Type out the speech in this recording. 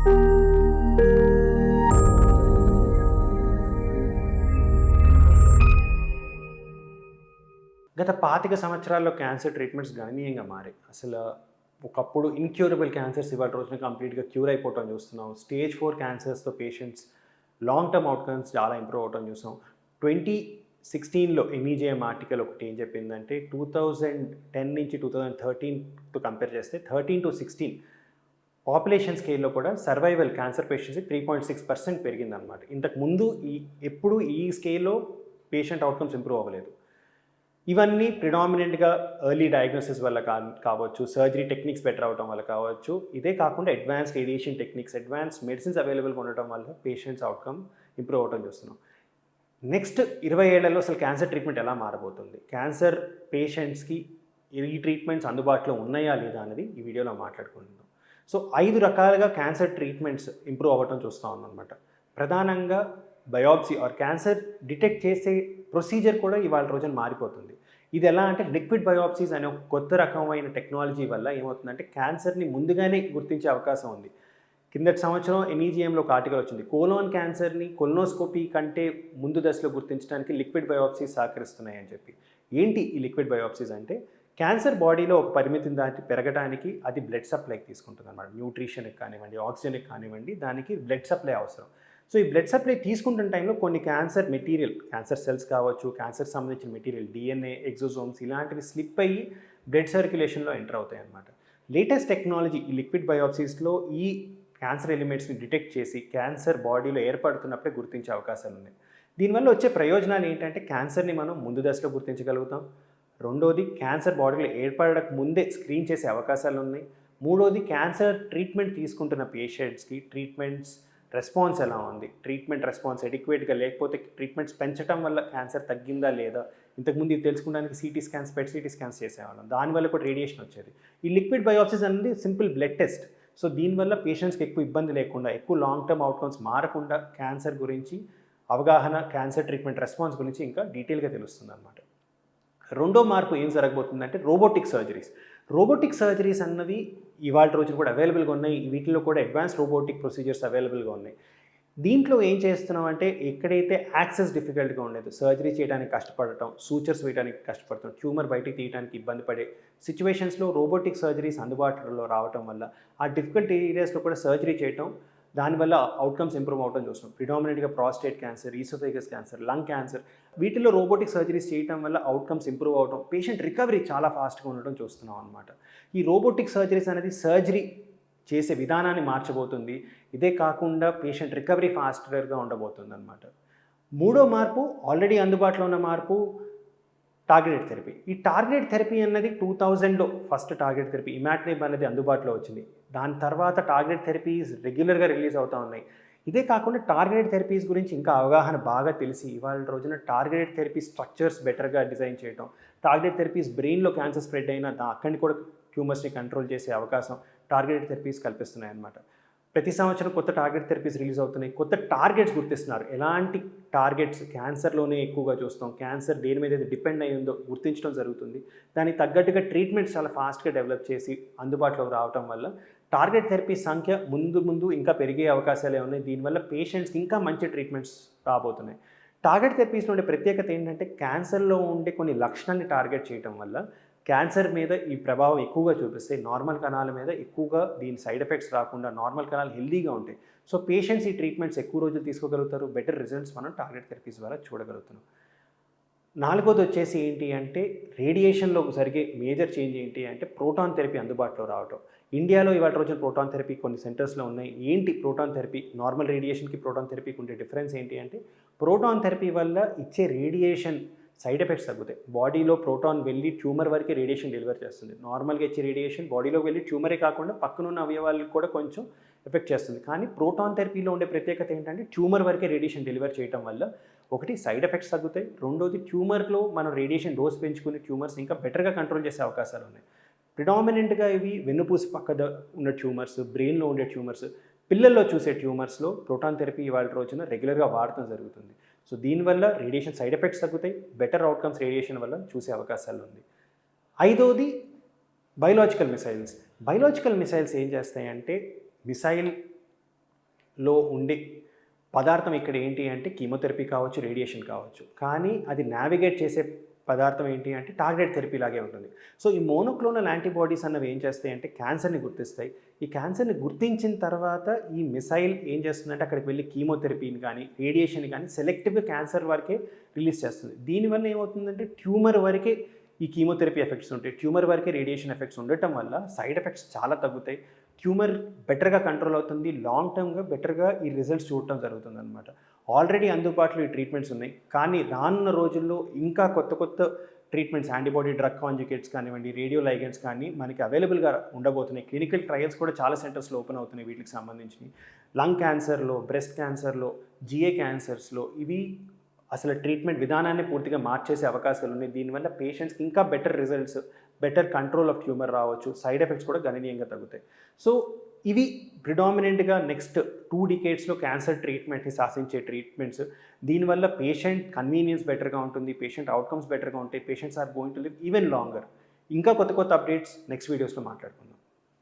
గత 25 సంవత్సరాల్లో cancer treatments గణనీయంగా మారాయి. ఒకప్పుడు ఇన్‌క్యూరబుల్ క్యాన్సర్స్ ఇవాళ రోజున కంప్లీట్‌గా క్యూర్ అయిపోవటం చూస్తున్నాం. స్టేజ్ 4 క్యాన్సర్స్‌తో పేషెంట్స్ లాంగ్ టర్మ్ అవుట్‌కమ్స్ చాలా ఇంప్రూవ్ అవ్వటం చూసాం. 2016లో ఎంఈజీఎం ఆర్టికల్ ఒకటి ఏం చెప్పిందంటే 2010 నుంచి 2013తో కంపేర్ చేస్తే 13-16 పాపులేషన్ స్కేల్‌లో కూడా సర్వైవల్ క్యాన్సర్ పేషెంట్స్‌కి 3.6% పెరిగిందనమాట. ఇంతకుముందు ఎప్పుడు ఈ స్కేల్‌లో పేషెంట్ అవుట్‌కమ్స్ ఇంప్రూవ్ అవ్వలేదు. ఇవన్నీ ప్రిడామినెంట్‌గా ఎర్లీ డయాగ్నోసిస్ వల్ల కావచ్చు, సర్జరీ టెక్నిక్స్ బెటర్ అవ్వడం వల్ల కావచ్చు. ఇదే కాకుండా advanced radiation techniques, advanced medicines అవైలబుల్‌గా ఉండటం వల్ల పేషెంట్స్ అవుట్‌కమ్ ఇంప్రూవ్ అవ్వడం చూస్తున్నాం. నెక్స్ట్ 20 ఏళ్లలో అసలు క్యాన్సర్ ట్రీట్మెంట్ ఎలా మారబోతుంది? క్యాన్సర్ పేషెంట్స్‌కి ఈ ట్రీట్మెంట్స్ అందుబాటులో ఉన్నాయా లేదా అనేది ఈ వీడియోలో మాట్లాడుకుందాం. సో 5 రకాలుగా క్యాన్సర్ ట్రీట్మెంట్స్ ఇంప్రూవ్ అవ్వటం చూస్తా ఉన్నామన్నమాట. ప్రధానంగా బయాప్సీ ఆర్ క్యాన్సర్ డిటెక్ట్ చేసే ప్రొసీజర్ కూడా ఇవాళ రోజున మారిపోతుంది. ఇది ఎలా అంటే లిక్విడ్ బయాప్సీస్ అనే ఒక కొత్త రకమైన టెక్నాలజీ వల్ల ఏమవుతుందంటే క్యాన్సర్ని ముందుగానే గుర్తించే అవకాశం ఉంది. కిందటి సంవత్సరం ఎన్ఈజీఎంలో ఒక ఆర్టికల్ వచ్చింది. కోలోన్ క్యాన్సర్ని కొల్నోస్కోపీ కంటే ముందు దశలో గుర్తించడానికి లిక్విడ్ బయాప్సీస్ సహకరిస్తున్నాయి అని చెప్పి. ఏంటి ఈ లిక్విడ్ బయాప్సీస్ అంటే క్యాన్సర్ బాడీలో ఒక పరిమితిని దాటి పెరగడానికి అది బ్లడ్ సప్లైకి తీసుకుంటుంది అనమాట. న్యూట్రిషన్కి కానివ్వండి, ఆక్సిజన్కి కానివ్వండి, దానికి బ్లడ్ సప్లై అవసరం. సో ఈ బ్లడ్ సప్లై తీసుకుంటున్న టైంలో కొన్ని క్యాన్సర్ మెటీరియల్, క్యాన్సర్ సెల్స్ కావచ్చు, క్యాన్సర్ సంబంధించిన మెటీరియల్ డిఎన్ఏ, ఎగ్జోసోమ్స్ ఇలాంటివి స్లిప్ అయ్యి బ్లడ్ సర్క్యులేషన్లో ఎంటర్ అవుతాయి అన్నమాట. లేటెస్ట్ టెక్నాలజీ ఈ లిక్విడ్ బయాప్సీస్లో ఈ క్యాన్సర్ ఎలిమెంట్స్ని డిటెక్ట్ చేసి క్యాన్సర్ బాడీలో ఏర్పడుతున్నప్పుడే గుర్తించే అవకాశాలు ఉన్నాయి. దీనివల్ల వచ్చే ప్రయోజనాలు ఏంటంటే క్యాన్సర్ని మనం ముందు దశలో గుర్తించగలుగుతాం. రెండోది క్యాన్సర్ బాడీలో ఏర్పడక ముందే స్క్రీన్ చేసే అవకాశాలు ఉన్నాయి. మూడోది క్యాన్సర్ ట్రీట్మెంట్ తీసుకుంటున్న పేషెంట్స్కి ట్రీట్మెంట్స్ రెస్పాన్స్ ఎలా ఉంది, ట్రీట్మెంట్ రెస్పాన్స్ ఎడిక్వేట్గా లేకపోతే ట్రీట్మెంట్స్ పెంచడం వల్ల క్యాన్సర్ తగ్గిందా లేదా, ఇంతకుముందు ఇది తెలుసుకోవడానికి CT scans, PET CT scans చేసేవాళ్ళం, దానివల్ల కూడా రేడియేషన్ వచ్చేది. ఈ లిక్విడ్ బయాప్సీస్ అనేది సింపుల్ బ్లడ్ టెస్ట్. సో దీనివల్ల పేషెంట్స్కి ఎక్కువ ఇబ్బంది లేకుండా, ఎక్కువ లాంగ్ టర్మ్ అవుట్కమ్స్ మారకుండా క్యాన్సర్ గురించి అవగాహన, క్యాన్సర్ ట్రీట్మెంట్ రెస్పాన్స్ గురించి ఇంకా డీటెయిల్గా తెలుస్తుంది అన్నమాట. రెండో మార్పు ఏం జరగబోతుందంటే రోబోటిక్ సర్జరీస్. రోబోటిక్ సర్జరీస్ అన్నవి ఇవాళ రోజున కూడా అవైలబుల్గా ఉన్నాయి. వీటిలో కూడా అడ్వాన్స్ రోబోటిక్ ప్రొసీజర్స్ అవైలబుల్గా ఉన్నాయి. దీంట్లో ఏం చేస్తున్నాం అంటే ఎక్కడైతే యాక్సెస్ డిఫికల్ట్గా ఉండేది, సర్జరీ చేయడానికి కష్టపడటం, సూచర్స్ వేయడానికి కష్టపడటం, ట్యూమర్ బయటికి తీయడానికి ఇబ్బంది పడే సిచ్యువేషన్స్లో రోబోటిక్ సర్జరీస్ అందుబాటులో రావటం వల్ల ఆ డిఫికల్ట్ ఏరియాస్లో కూడా సర్జరీ చేయటం, దానివల్ల అవుట్కమ్స్ ఇంప్రూవ్ అవడం చూస్తాం. ప్రిడామినెంట్గా prostate cancer, oesophagus cancer, lung cancer, వీటిలో రోబోటిక్ సర్జరీస్ చేయడం వల్ల అవుట్కమ్స్ ఇంప్రూవ్ అవడం, పేషెంట్ రికవరీ చాలా ఫాస్ట్గా ఉండడం చూస్తున్నాం అనమాట. ఈ రోబోటిక్ సర్జరీస్ అనేది సర్జరీ చేసే విధానాన్ని మార్చబోతుంది. ఇదే కాకుండా పేషెంట్ రికవరీ ఫాస్టర్గా ఉండబోతుంది అనమాట. మూడో మార్పు, ఆల్రెడీ అందుబాటులో ఉన్న మార్పు, టార్గెటెడ్ థెరపీ. ఈ టార్గెటెడ్ థెరపీ అన్నది 2000లో ఫస్ట్ టార్గెట్ థెరపీ ఇమాటినిబ్ అనేది అందుబాటులో వచ్చింది. దాని తర్వాత టార్గెటెడ్ థెరపీస్ రెగ్యులర్గా రిలీజ్ అవుతూ ఉన్నాయి. ఇదే కాకుండా టార్గెటెడ్ థెరపీస్ గురించి ఇంకా అవగాహన బాగా తెలిసి ఇవాళ రోజున టార్గెటెడ్ థెరపీ స్ట్రక్చర్స్ బెటర్గా డిజైన్ చేయడం, టార్గెటెడ్ థెరపీస్ బ్రెయిన్లో క్యాన్సర్ స్ప్రెడ్ అయినా అక్కడిని కూడా ట్యూమర్స్ని కంట్రోల్ చేసే అవకాశం టార్గెటెడ్ థెరపీస్ కల్పిస్తున్నాయి అన్నమాట. ప్రతి సంవత్సరం కొత్త టార్గెట్ థెరపీస్ రిలీజ్ అవుతున్నాయి. కొత్త టార్గెట్స్ గుర్తిస్తున్నారు. ఎలాంటి టార్గెట్స్ క్యాన్సర్లోనే ఎక్కువగా చూస్తాం, క్యాన్సర్ దేని మీద అయితే డిపెండ్ అయి ఉందో గుర్తించడం జరుగుతుంది. దానికి తగ్గట్టుగా ట్రీట్మెంట్స్ చాలా ఫాస్ట్గా డెవలప్ చేసి అందుబాటులోకి రావడం వల్ల టార్గెట్ థెరపీ సంఖ్య ముందు ఇంకా పెరిగే అవకాశాలే ఉన్నాయి. దీనివల్ల పేషెంట్స్కి ఇంకా మంచి ట్రీట్మెంట్స్ రాబోతున్నాయి. టార్గెట్ థెరపీస్లో ఉండే ప్రత్యేకత ఏంటంటే క్యాన్సర్లో ఉండే కొన్ని లక్షణాన్ని టార్గెట్ చేయడం వల్ల క్యాన్సర్ మీద ఈ ప్రభావం ఎక్కువగా చూపిస్తాయి. నార్మల్ కణాల మీద ఎక్కువగా దీని సైడ్ ఎఫెక్ట్స్ రాకుండా నార్మల్ కణాలు హెల్దీగా ఉంటాయి. సో పేషెంట్స్ ఈ ట్రీట్మెంట్స్ ఎక్కువ రోజులు తీసుకోగలుగుతారు. బెటర్ రిజల్ట్స్ మనం టార్గెట్ థెరపీస్ ద్వారా చూడగలుగుతున్నాం. నాలుగోది వచ్చేసి ఏంటి అంటే రేడియేషన్లో జరిగే మేజర్ చేంజ్ ఏంటి అంటే ప్రోటాన్ థెరపీ అందుబాటులో రావటం. ఇండియాలో ఇవాళ రోజున ప్రోటాన్ థెరపీ కొన్ని సెంటర్స్లో ఉన్నాయి. ఏంటి ప్రోటాన్ థెరపీ, నార్మల్ రేడియేషన్కి ప్రోటాన్ థెరపీకి ఉండే డిఫరెన్స్ ఏంటి అంటే ప్రోటాన్ థెరపీ వల్ల ఇచ్చే రేడియేషన్ సైడ్ ఎఫెక్ట్స్ తగ్గుతాయి. బాడీలో ప్రోటాన్ వెళ్ళి ట్యూమర్ వరకే రేడియేషన్ డెలివర్ చేస్తుంది. నార్మల్గా ఇచ్చే రేడియేషన్ బాడీలోకి వెళ్ళి ట్యూమరే కాకుండా పక్కనున్న అవయవాలకు కూడా కొంచెం ఎఫెక్ట్ చేస్తుంది. కానీ ప్రోటాన్ థెరపీలో ఉండే ప్రత్యేకత ఏంటంటే ట్యూమర్ వరకే రేడియేషన్ డెలివర్ చేయడం వల్ల ఒకటి సైడ్ ఎఫెక్ట్స్ తగ్గుతాయి, రెండోది ట్యూమర్లో మనం రేడియేషన్ డోస్ పెంచుకుని ట్యూమర్స్ ఇంకా బెటర్గా కంట్రోల్ చేసే అవకాశాలు ఉన్నాయి. ప్రిడామినెంట్గా ఇవి వెన్నుపూసి పక్కన ఉన్న ట్యూమర్స్, బ్రెయిన్లో ఉండే ట్యూమర్స్, పిల్లల్లో చూసే ట్యూమర్స్లో ప్రోటాన్ థెరపీ ఇవాళ రోజున రెగ్యులర్గా వాడటం జరుగుతుంది. సో దీనివల్ల రేడియేషన్ సైడ్ ఎఫెక్ట్స్ తగ్గుతాయి, బెటర్ అవుట్కమ్స్ రేడియేషన్ వల్ల చూసే అవకాశాలు ఉంది. ఐదోది బయోలాజికల్ మిసైల్స్. బయోలాజికల్ మిసైల్స్ ఏం చేస్తాయంటే మిసైల్ లో ఉండే పదార్థం ఇక్కడ ఏంటి అంటే కీమోథెరపీ కావచ్చు, రేడియేషన్ కావచ్చు. కానీ అది నావిగేట్ చేసే పదార్థం ఏంటి అంటే టార్గెట్ థెరపీ లాగే ఉంటుంది. సో ఈ మోనోక్లోనల్ యాంటీబాడీస్ అన్నవి ఏం చేస్తాయి అంటే క్యాన్సర్‌ని గుర్తిస్తాయి. ఈ క్యాన్సర్‌ని గుర్తించిన తర్వాత ఈ మిసైల్ ఏం చేస్తుందంటే అక్కడికి వెళ్ళి కీమోథెరపీని కానీ, రేడియేషన్ కానీ సెలెక్టివ్‌గా క్యాన్సర్ వరకే రిలీజ్ చేస్తుంది. దీనివల్ల ఏమవుతుందంటే ట్యూమర్ వరకే ఈ కీమోథెరపీ ఎఫెక్ట్స్ ఉంటాయి. ట్యూమర్ వరకే రేడియేషన్ ఎఫెక్ట్స్ ఉండటం వల్ల సైడ్ ఎఫెక్ట్స్ చాలా తగ్గుతాయి. ట్యూమర్ బెటర్‌గా కంట్రోల్ అవుతుంది. లాంగ్ టర్మ్‌గా బెటర్‌గా ఈ రిజల్ట్స్ చూడటం జరుగుతుందనమాట. ఆల్రెడీ అందుబాటులో ఈ ట్రీట్మెంట్స్ ఉన్నాయి. కానీ రానున్న రోజుల్లో ఇంకా కొత్త కొత్త ట్రీట్మెంట్స్ యాంటీబాడీ డ్రగ్ కాంజుగేట్స్ కానివ్వండి, రేడియో లైగెండ్స్ కానీ మనకి అవైలబుల్‌గా ఉండబోతున్నాయి. క్లినికల్ ట్రయల్స్ కూడా చాలా సెంటర్స్‌లో ఓపెన్ అవుతున్నాయి వీటికి సంబంధించినవి. లంగ్ క్యాన్సర్‌లో, బ్రెస్ట్ క్యాన్సర్‌లో, జీఏ క్యాన్సర్స్‌లో ఇవి అసలు ట్రీట్మెంట్ విధానాన్ని పూర్తిగా మార్చేసే అవకాశాలు ఉన్నాయి. దీనివల్ల పేషెంట్స్‌కి ఇంకా better results, better control of tumour రావచ్చు. సైడ్ ఎఫెక్ట్స్ కూడా గణనీయంగా తగ్గుతాయి. సో ఇవి ప్రిడామినెంట్‌గా నెక్స్ట్ 2 డికేడ్స్‌లో క్యాన్సర్ ట్రీట్మెంట్‌ని శాసించే ట్రీట్మెంట్స్. దీనివల్ల పేషెంట్ కన్వీనియన్స్ బెటర్‌గా ఉంటుంది. పేషెంట్ అవుట్‌కమ్స్ బెటర్‌గా ఉంటాయి. Patients are going to live even longer. ఇంకా కొత్త కొత్త అప్డేట్స్ నెక్స్ట్ వీడియోస్‌లో మాట్లాడుకుందాం.